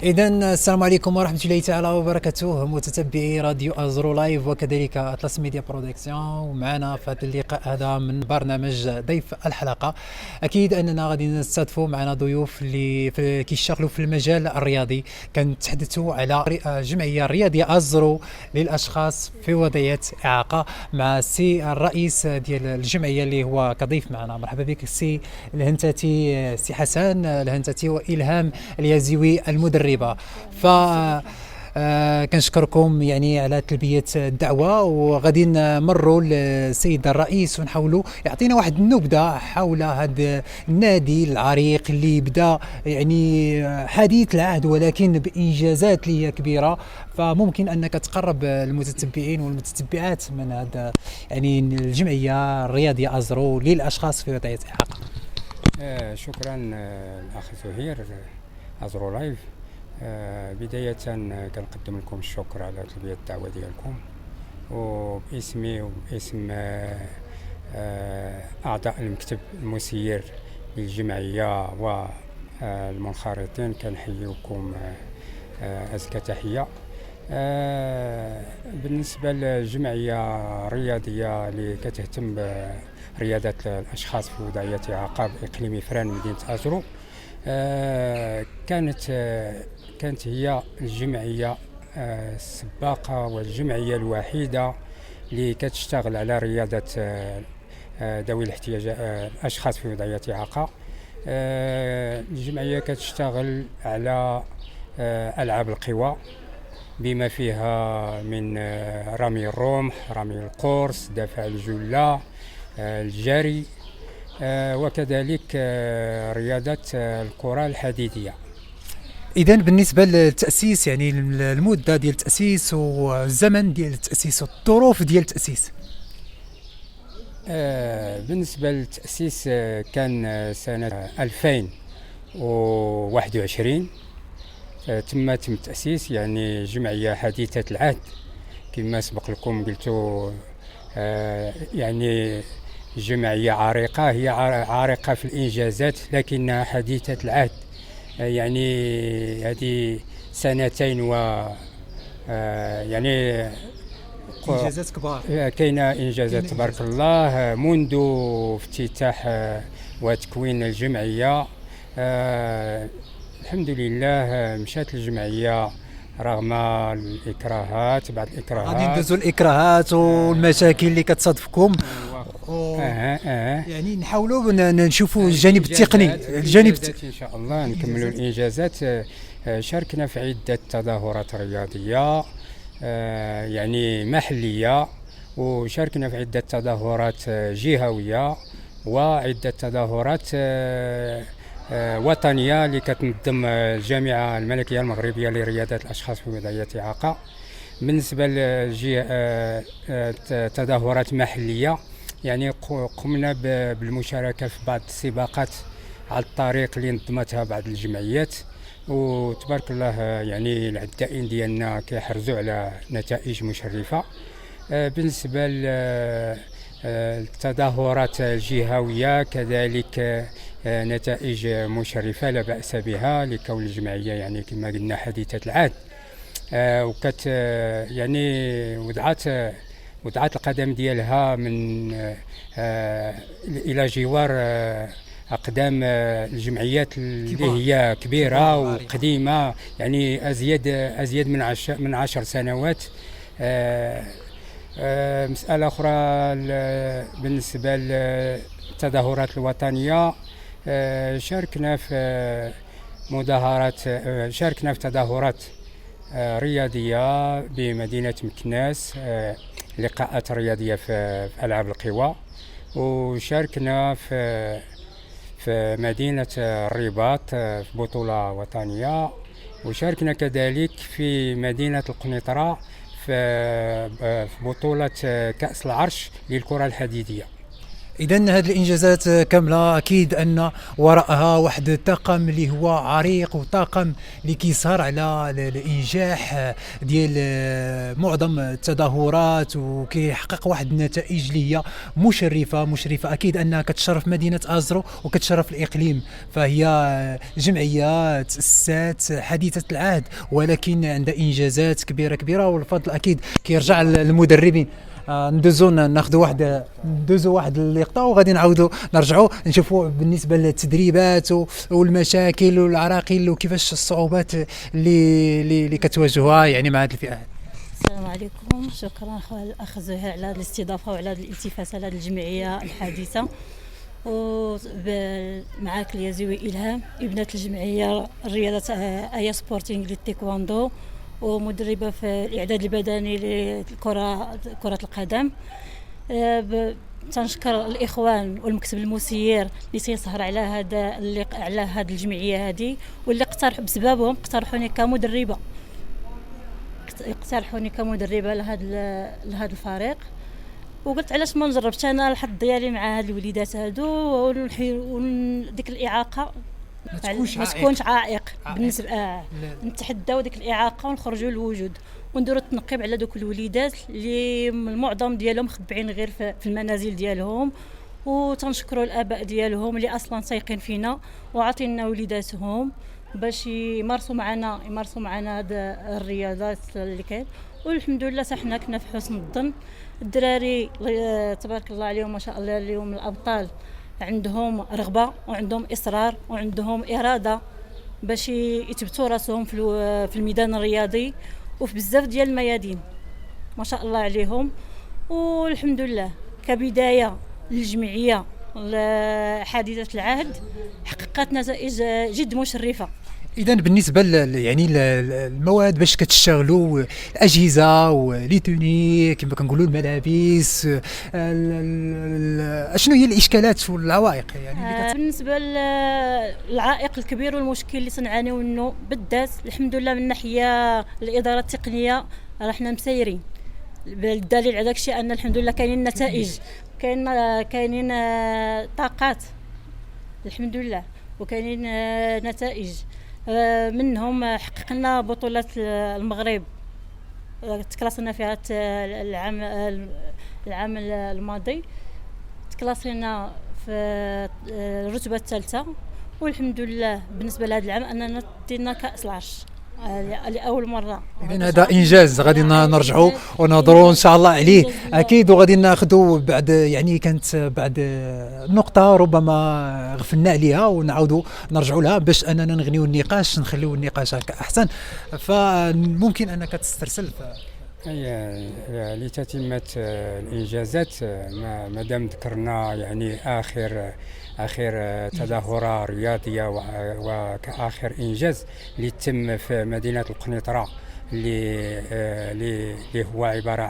إذا السلام عليكم ورحمة الله تعالى وبركاته، متتبعي راديو أزرو لايف وكذلك أطلس ميديا برودكسيون. ومعنا في هذا اللقاء هذا من برنامج ضيف الحلقة. أكيد أننا غادي نستضيفوا معنا ضيوف اللي كيشتغلوا في المجال الرياضي، كنتحدثوا على جمعية رياضية أزرو للأشخاص في وضعية إعاقة مع السي الرئيس ديال الجمعية اللي هو كضيف معنا. مرحبا بك السي الهنتاتي، سي حسن الهنتاتي وإلهام اليازيوي المدربة. ف كنشكركم يعني على تلبية الدعوة، وغادي نمروا للسيد الرئيس ونحاولوا يعطينا واحد النبذة حول هذا النادي العريق اللي بدا يعني حديث العهد ولكن بإنجازات اللي هي كبيرة. فممكن أنك تقرب المتتبعين والمتتبعات من هذا يعني الجمعية الرياضية أزرو للأشخاص في وضعية إعاقة. شكرا الأخ زهير أزرو لايف. بداية كنقدم لكم الشكر على تلبية الدعوة ديالكم، وباسمي وباسم أعضاء المكتب المسير للجمعية والمنخرطين كنحييكم أزكى تحية. بالنسبة للجمعية الرياضية اللي كتهتم برياضة الأشخاص في وضعية إعاقة بإقليم فران مدينة أزرو، كانت هي الجمعية السباقة والجمعية الوحيدة اللي كتشتغل على رياضة ذوي الاحتياجات الأشخاص في وضعية إعاقة. الجمعية كتشتغل على ألعاب القوى بما فيها من رمي الرمح، رمي القرص، دفع الجلة، الجري، وكذلك رياضة الكرة الحديدية. إذا بالنسبة للتأسيس يعني المدة ديال التأسيس والزمن ديال التأسيس والظروف ديال التأسيس. بالنسبة للتأسيس كان سنة 2021 تم التأسيس، يعني جمعية حديثة العهد كما سبق لكم قلتوا. يعني جمعية عريقة، هي عريقة في الإنجازات لكنها حديثة العهد. يعني هذه سنتين يعني إنجازات كبار، كاينة إنجازات تبارك الله منذ افتتاح وتكوين الجمعية. الحمد لله مشات الجمعية رغم الإكراهات، بعض الإكراهات غادي ندوزوا الإكراهات والمشاكل اللي كتصادفكم. يعني نحاولوا نشوفوا الجانب التقني، الجانب إن شاء الله نكملوا الإنجازات. شاركنا في عدة تظاهرات رياضية يعني محلية، وشاركنا في عدة تظاهرات جهوية، وعدة تظاهرات وطنية اللي كتنظم الجامعة الملكية المغربية لرياضة الأشخاص في وضعية إعاقة. بالنسبة لتظاهرات محلية يعني قمنا بالمشاركة في بعض السباقات على الطريق اللي نظمتها بعض الجمعيات، وتبارك الله يعني العدائين ديالنا كيحرزوا على نتائج مشرفة. بالنسبة للتظاهرات الجهوية كذلك نتائج مشرفة لا بأس بها، لكون الجمعية يعني كما قلنا حديثة العهد. وكت يعني وضعت القدم ديالها من إلى جوار أقدام الجمعيات اللي هي كبيرة وقديمة، يعني أزيد من 10 سنوات. مسألة أخرى بالنسبة للتظاهرات الوطنية، شاركنا في تظاهرات رياضية بمدينة مكناس، لقاءات رياضية في ألعاب القوى، وشاركنا في مدينة الرباط في بطولة وطنية، وشاركنا كذلك في مدينة القنيطرة في بطولة كأس العرش للكرة الحديدية. اذا هذه الانجازات كامله اكيد ان وراءها واحد الطاقم اللي هو عريق، وطاقم اللي كيسهر على الانجاح ديال معظم التظاهرات، وكيحقق واحد النتائج اللي هي مشرفه اكيد انها كتشرف مدينه ازرو وكتشرف الاقليم. فهي جمعيه تاسست حديثه العهد ولكن عندها انجازات كبيره، والفضل اكيد كيرجع للمدربين. ندوزو واحد اللقطه وغادي نعاودوا نرجعوا نشوفوا بالنسبه للتدريبات والمشاكل والعراقيل وكيفاش الصعوبات اللي كتواجهوها يعني مع هذه الفئه. السلام عليكم، شكرا اخ زهير على هذه الاستضافه وعلى هذه الالتفات على هذه الجمعيه الحديثه. ومعاك اليزوي إلهام، ابنة الجمعيه رياضه ايا سبورتينغ للتايكواندو، ومدربه في الاعداد البدني لكره القدم. تنشكر الاخوان والمكتب المسير اللي تيسهر على على هذه الجمعيه هذه، واللي بسببهم اقترحوني كمدربه لهذا الفريق. وقلت علاش ما نجربش انا الحظ ديالي مع هاد الوليدات هادو، ديك الاعاقه ما تكونش عائق بالنسبه نتحداو ديك الاعاقه ونخرجوا للوجود، ونديروا التنقيب على دوك الوليدات اللي المعظم ديالهم خبعين غير في المنازل ديالهم. وتنشكروا الاباء ديالهم اللي اصلا سايقين فينا وعاطينا وليداتهم باش يمارسوا معنا هاد الرياضات اللي كاين. والحمد لله حنا كنا في حسن الظن. الدراري تبارك الله عليهم ما شاء الله، اليوم الابطال عندهم رغبه وعندهم اصرار وعندهم اراده باش يثبتوا راسهم في الميدان الرياضي وفي بزاف ديال الميادين ما شاء الله عليهم. والحمد لله كبدايه للجمعيه حديثه العهد حققت نتائج جد مشرفه. اذا بالنسبه يعني المواد باش كتشتغلوا، الاجهزه ولي توني كما كنقولوا، الملابس، شنو هي الاشكالات والعوائق يعني بالنسبه للعائق الكبير والمشكل اللي تنعانيو منه بالذات، الحمد لله من ناحيه الاداره التقنيه راه حنا مسيرين. بالدليل على داكشي ان الحمد لله كاينين نتائج، كاينين طاقات الحمد لله، وكاينين نتائج. منهم حققنا بطولة المغرب تكلاسنا فيها العام الماضي، تكلاسنا في الرتبة الثالثة. والحمد لله بالنسبة لهذا العام أننا دينا كأس العرش لأول مرة. إذن هذا إنجاز غادي نرجعوا ونهضروا إن شاء الله عليه أكيد، وغادي ناخذوا بعد يعني كانت بعد نقطة ربما غفلنا عليها ونعاودوا نرجعوا لها باش أننا نغنيو النقاش، نخليو النقاش هكا أحسن. فممكن أنك تسترسل لتتمة الإنجازات. ما دام ذكرنا يعني آخر تظاهرة رياضية وكآخر إنجاز اللي تم في مدينة القنيطرة، اللي هو عبارة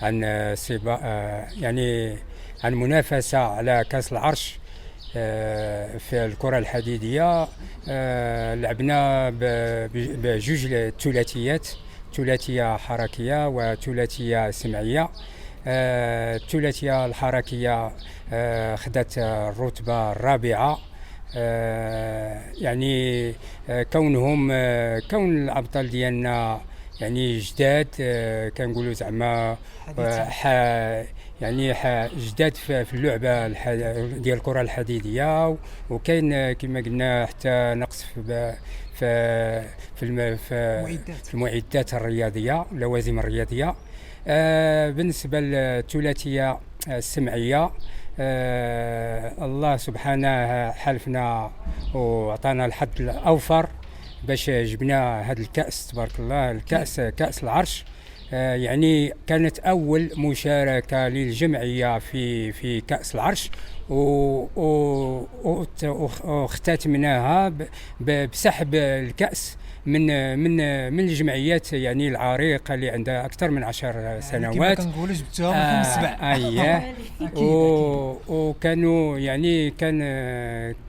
عن سباق يعني عن منافسة على كأس العرش في الكرة الحديدية. لعبنا بجوج ثلاثية حركية وثلاثية سمعية. الثلاثية الحركية خدت الرتبة الرابعة. يعني كون الأبطال ديالنا يعني جداد، كنقولوا زعما يعني جداد في اللعبة ديال الكرة الحديدية. وكاين كما قلنا حتى نقص في المعدات الرياضية، اللوازم الرياضية. بالنسبة للثلاثية السمعية، الله سبحانه حالفنا وعطانا الحظ الأوفر باش جبنا هذا الكأس تبارك الله، كأس العرش. يعني كانت أول مشاركة للجمعية في كأس العرش، واختتمناها بسحب الكأس من الجمعيات يعني العريقة اللي عندها أكثر من 10 سنوات. كما كنقولوا جبتوها من السبع. وكانوا يعني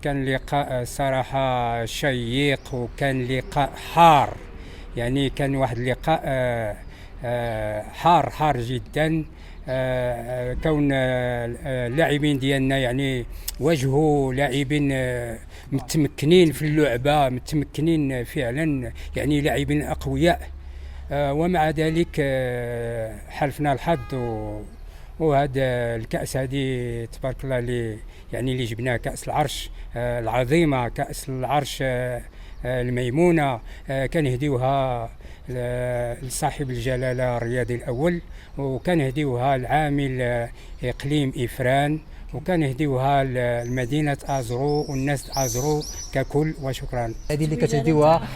كان لقاء صراحة شيق، وكان لقاء حار، يعني كان واحد اللقاء حار جدا. كون اللاعبين ديالنا يعني واجهوا لاعبين متمكنين في اللعبه، متمكنين فعلا، يعني لاعبين اقوياء. ومع ذلك حالفنا الحظ وهذا الكأس هذه تبارك الله اللي جبناه كأس العرش العظيمة، كأس العرش الميمونة، كنهديوها لصاحب الجلالة الرياضي الأول، وكنهديوها العامل إقليم إفران، وكنهديوها لمدينة أزرو والناس أزرو ككل. وشكرا. هذه اللي كتهديوها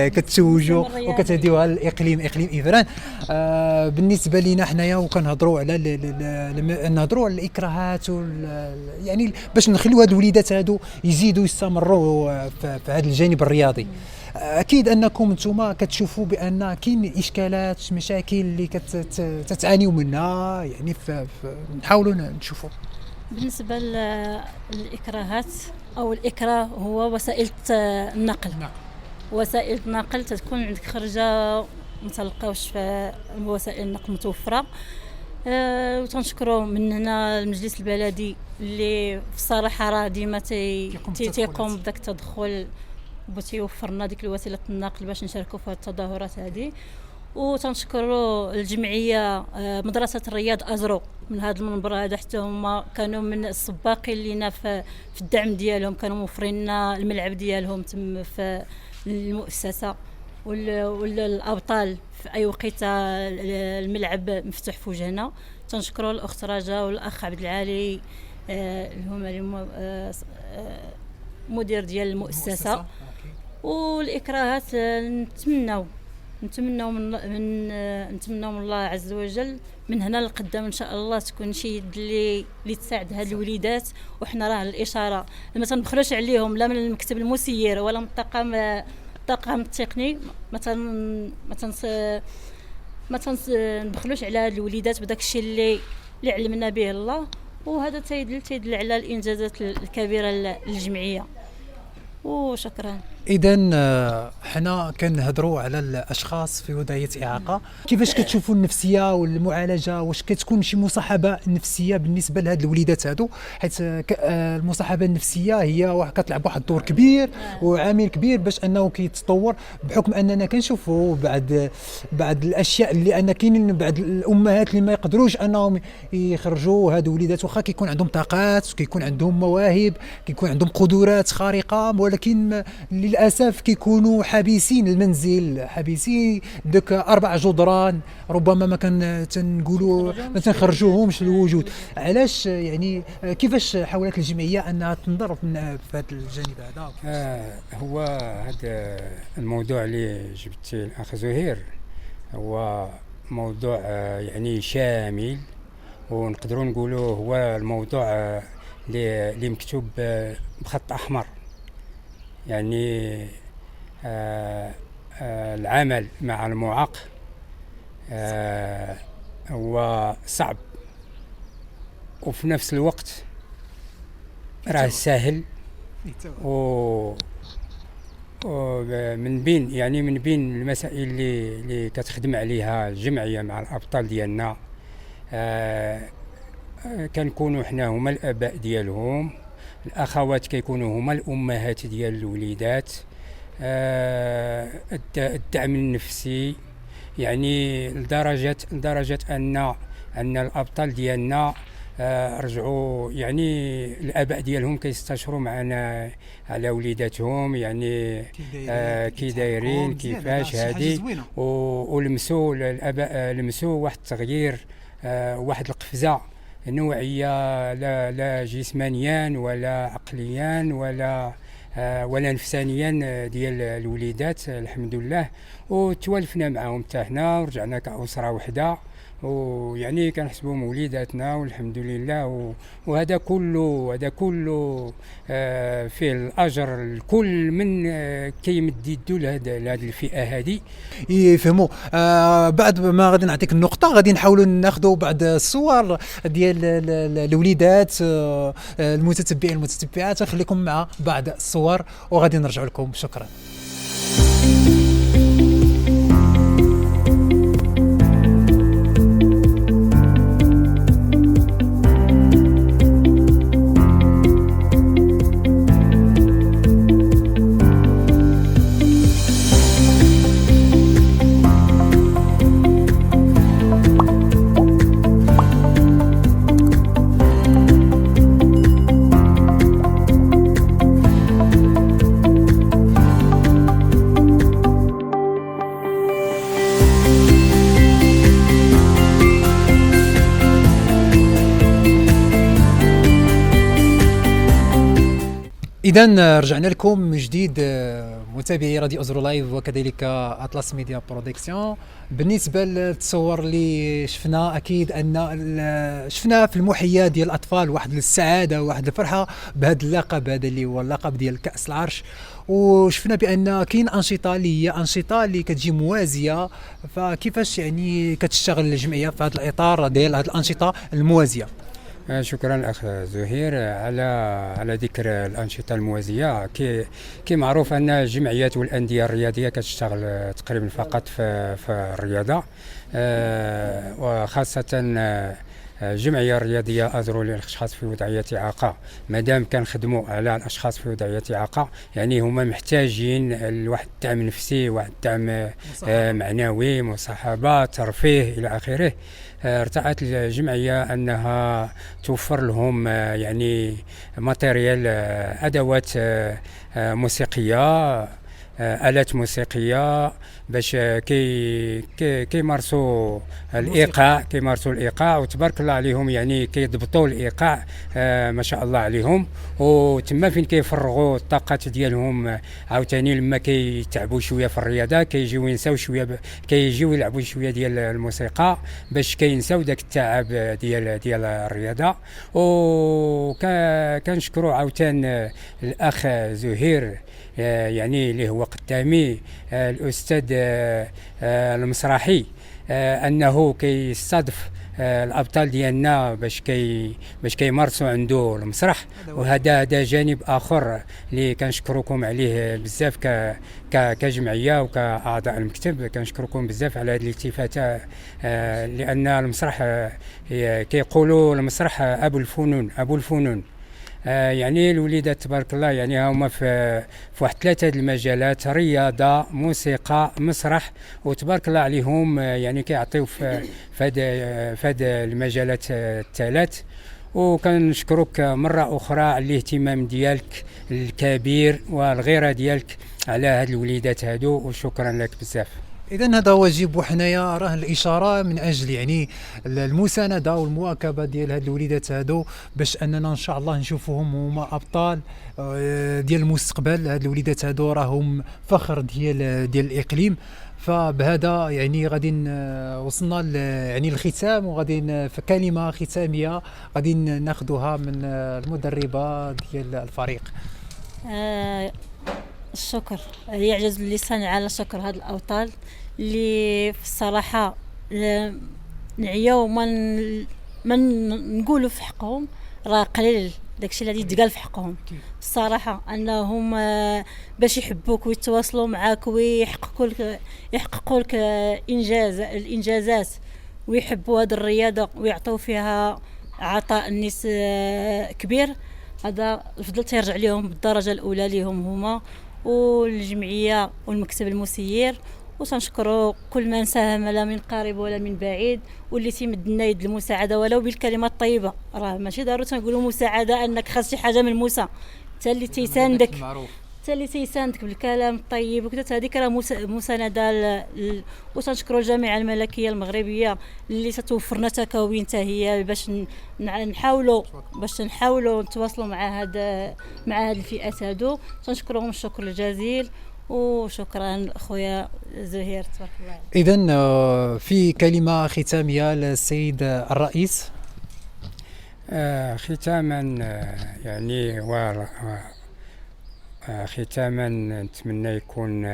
كتزوجوا وكتهديوها الاقليم إفران. بالنسبه لينا حنايا وكنهضروا على نهضروا على الاكراهات يعني باش نخليو هاد الوليدات هادو يزيدوا يستمروا في هذا الجانب الرياضي. اكيد انكم انتم كتشوفوا بان كاين اشكالات، مشاكل اللي كتعانيوا منها، يعني نحاولوا نشوفوا. بالنسبه للاكراهات او الاكراه هو وسائل النقل. وسائل النقل تكون عندك خرجه ما تلقاوش في وسائل النقل متوفره. وتنشكروا من هنا المجلس البلدي اللي في الصراحه راه ديما تيقوم بداك التدخل وتيوفر لنا ديك الوسيله النقل باش نشاركوا في التظاهرات هذه. وتنشكروا الجمعيه مدرسه الرياض أزرو من هذا المنبر هذا، حتى هما كانوا من السباقين لينا في الدعم ديالهم، كانوا موفرين لنا الملعب ديالهم تم في المؤسسه، والابطال في اي وقيته الملعب مفتوح في وجهنا. تنشكروا الاخت رجاء والاخ عبد العالي هما مدير ديال المؤسسه. والاكراهات نتمنوا من الله عز وجل من هنا لقدام ان شاء الله تكون شي يد اللي تساعد هاد الوليدات. وحنا راه الاشاره ما تنبخلوش عليهم لا من المكتب المسير ولا من الطاقم التقني، ما تنبخلوش على هاد الوليدات بداك الشيء اللي علمنا به الله. وهذا تيدل على الانجازات الكبيره للجمعيه. وشكرا. اذا حنا كنهضروا على الاشخاص في وضعيه اعاقه، كيفاش كتشوفوا النفسيه والمعالجه؟ واش كتكون شي مصاحبه نفسيه بالنسبه لهاد الوليدات هادو؟ حيت المصاحبه النفسيه هي كتلعب واحد الدور كبير وعامل كبير باش انه كيتطور، بحكم اننا كنشوفوا بعض الاشياء اللي كاينين بعض الامهات اللي ما يقدروش انهم يخرجوا هادو الوليدات، واخا كيكون عندهم طاقات وكيكون عندهم مواهب، كيكون عندهم قدرات خارقه، ولكن للاسف كيكونوا حابسين المنزل، حابسين داك 4 جدران، ربما ما كان تنقولوا ما تنخرجوهمش للوجود. علاش يعني كيفاش حاولت الجمعيه انها تنظر في هذا الجانب هذا؟ هو هذا الموضوع اللي جبتي الاخ زهير هو موضوع يعني شامل، ونقدروا نقولوا هو الموضوع اللي مكتوب بخط احمر. يعني العمل مع المعاق هو صعب، وفي نفس الوقت راه سهل. من بين المسائل اللي كتخدم عليها الجمعيه مع الابطال ديالنا، كنكونوا حنا هما الاباء ديالهم، الاخوات كيكونوا هما الامهات ديال الوليدات. الدعم النفسي يعني لدرجه ان الابطال ديالنا رجعوا، يعني الاباء ديالهم كيستشروا معنا على وليداتهم، يعني كي دايرين كيفاش هذه، ولمسوا الاباء لمسوا واحد التغيير، واحد القفزه نوعيه، لا جسمانيا ولا عقليا ولا نفسانيا ديال الوليدات الحمد لله. وتوالفنا معهم حتى حنا ورجعنا كأسرة وحده، ويعني كنحسبوهم وليداتنا والحمد لله. وهذا كله فيه الاجر الكل من كيمد يدو لهذه الفئه هذه يفهموا. بعد ما غادي نعطيك النقطه غادي نحاولوا ناخذوا بعض الصور ديال الوليدات المتتبعين المتتبعات، نخليكم مع بعض الصور وغادي نرجع لكم. شكرا. اذا رجعنا لكم من جديد متابعي راديو ازرو لايف وكذلك اطلس ميديا برودكسيون. بالنسبه للتصور اللي شفنا، اكيد ان شفنا في المحياه ديال الاطفال واحد السعاده وواحد الفرحه بهذا اللقب هذا اللي هو اللقب ديال كاس العرش، وشفنا بان كاين انشطه اللي هي انشطه اللي كتجي موازيه. فكيفاش يعني كتشتغل الجمعيه في هذا الاطار ديال هذه الانشطه الموازيه؟ شكرا اخ زهير على ذكر الانشطه الموازيه. كي معروف ان الجمعيات والانديه الرياضيه كتشتغل تقريبا فقط في الرياضه، وخاصه الجمعيه الرياضيه ازرو للاشخاص في وضعيه اعاقه. مادام كنخدموا على الاشخاص في وضعيه اعاقه، يعني هما محتاجين لواحد الدعم نفسي، واحد الدعم معنوي، مصاحبه، ترفيه الى اخره. ارتأت الجمعيه انها توفر لهم يعني ماتيريال، ادوات موسيقيه، آلات موسيقيه، باش كيمارسوا الايقاع وتبارك الله عليهم، يعني كيضبطوا الايقاع ما شاء الله عليهم. وتما فين كيفرغوا الطاقات ديالهم عاوتاني لما كيتعبوا شويه في الرياضه، كيجيو ينساو شويه، كيجيو يلعبوا شويه ديال الموسيقى باش كينساو داك التعب ديال الرياضه. وكنشكروا عاوتاني الاخ زهير يعني اللي هو قدامي، الاستاذ المسرحي، انه كيستضيف الابطال ديالنا باش كيمارسوا عنده المسرح. وهذا جانب اخر اللي كنشكركم عليه بزاف كجمعيه وكاعضاء المكتب. كنشكركم بزاف على هذه الالتفاته، لان المسرح كيقولوا المسرح ابو الفنون. يعني الوليدات تبارك الله يعني هما في واحد 3 المجالات: رياضه، موسيقى، مسرح، وتبارك الله عليهم يعني كيعطيو في هاد المجالات الثلاث. وكنشكرك مره اخرى على الاهتمام ديالك الكبير والغيره ديالك على هاد الوليدات هادو، وشكرا لك بزاف. اذا هذا واجب، وحنايا راه الاشاره من اجل يعني المسانده والمواكبه ديال هاد الوليدات هادو، باش اننا ان شاء الله نشوفوهم هما ابطال ديال المستقبل. هاد الوليدات هادو راهم فخر ديال الاقليم. فبهذا يعني غادي وصلنا يعني الختام، وغادي في كلمه ختاميه غادي ناخذوها من المدربه ديال الفريق. الشكر، يعجز اللسان على شكر هاد الأبطال اللي في الصراحة نعياو ما نقولوا في حقهم، راه قليل داكشي اللي يتقال في حقهم الصراحة، أنهم باش يحبوك ويتواصلوا معاك ويحققوا لك الإنجازات، ويحبوا هاد الرياضة ويعطوا فيها عطاء الناس كبير. هذا الفضل تيرجع لهم بالدرجة الأولى ليهم هما والجمعية والمكتب المسير. وتنشكروا كل من ساهم لا من قريب ولا من بعيد، واللي تيمد لنا يد المساعدة ولو بالكلمات الطيبة. راه ماشي ضروري تنقولوا مساعدة أنك خاص شي حاجة من موسى، حتى اللي تيساندك بالكلام الطيب وكذا، هذيك راه مساندة. وتنشكروا الجامعة الملكية المغربية اللي تتوفرنا تكوين هي باش نحاولوا نتواصلوا مع هاد الفئات هادو. تنشكرهم الشكر الجزيل، وشكرا خويا زهير تبارك الله. اذا في كلمه ختاميه للسيد الرئيس. ختاما يعني ختاما نتمنى يكون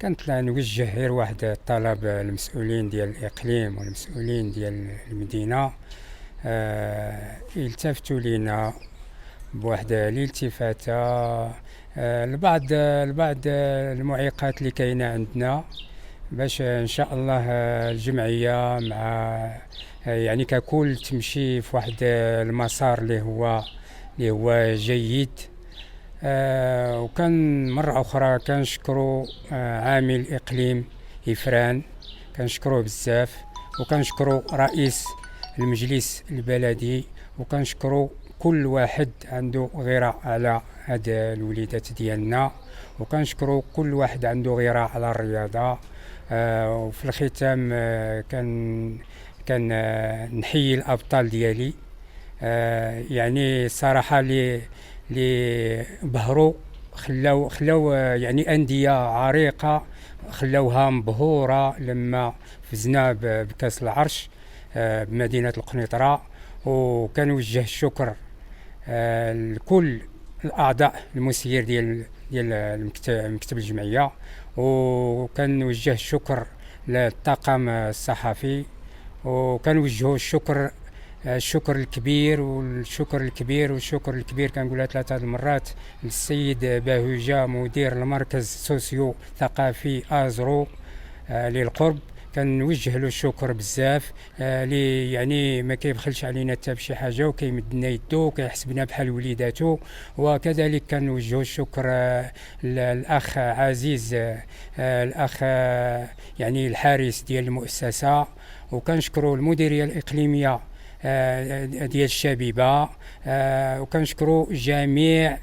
كنطلع نوجه غير واحد الطلب للمسؤولين ديال الاقليم والمسؤولين ديال المدينه، يلتفتوا لينا بواحد الالتفاته لبعض المعيقات اللي كاينه عندنا، باش ان شاء الله الجمعيه مع يعني ككل تمشي في واحد المسار اللي هو جيد. وكان مرة أخرى كنشكروا عامل إقليم إفران، كنشكروه بزاف، وكنشكروا رئيس المجلس البلدي، وكنشكروا كل واحد عنده غيرة على هاد الوليدات ديالنا، وكنشكروا كل واحد عنده غيرة على الرياضة. وفي الختام كان نحيي الأبطال ديالي، يعني الصراحة اللي بهروا خلاو يعني أندية عريقة خلاوها مبهورة لما فزنا بكأس العرش بمدينة القنيطرة. وكنوجه الشكر لكل الأعضاء المسير ديال مكتب الجمعية، وكنوجه الشكر للطاقم الصحفي، وكنوجهوا الشكر الكبير كنقولها 3 المرات للسيد باهوجة مدير المركز السوسيو ثقافي أزرو للقرب. كنوجه له الشكر بزاف، اللي يعني ما كيبخلش علينا حتى بشي حاجه وكيمد لنا يدو وكيحسبنا بحال وليداتو. وكذلك كنوجه الشكر للاخ عزيز، الاخ يعني الحارس ديال المؤسسه، وكنشكروا المديريه الاقليميه ديال الشبيبه، وكنشكروا جميع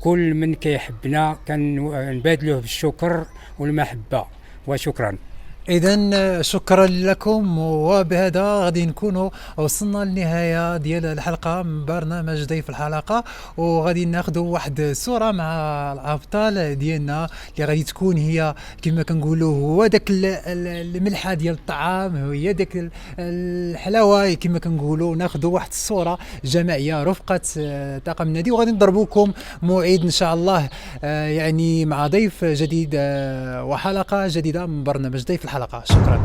كل من كيحبنا، كنبادلوه بالشكر والمحبه. وشكرا. اذا شكرا لكم، وبهذا غادي نكونوا وصلنا للنهايه ديال الحلقه من برنامج ضيف الحلقه، وغادي ناخذوا واحد الصوره مع الابطال ديالنا اللي غادي تكون هي كما كنقولوا هو داك الملحه ديال الطعام، هي داك الحلاوه كما كنقولوا. ناخذوا واحد الصوره جماعيه رفقه طاقم النادي، وغادي نضربوكم موعد ان شاء الله يعني مع ضيف جديد وحلقه جديده من برنامج ضيف الحلقه. شكرا.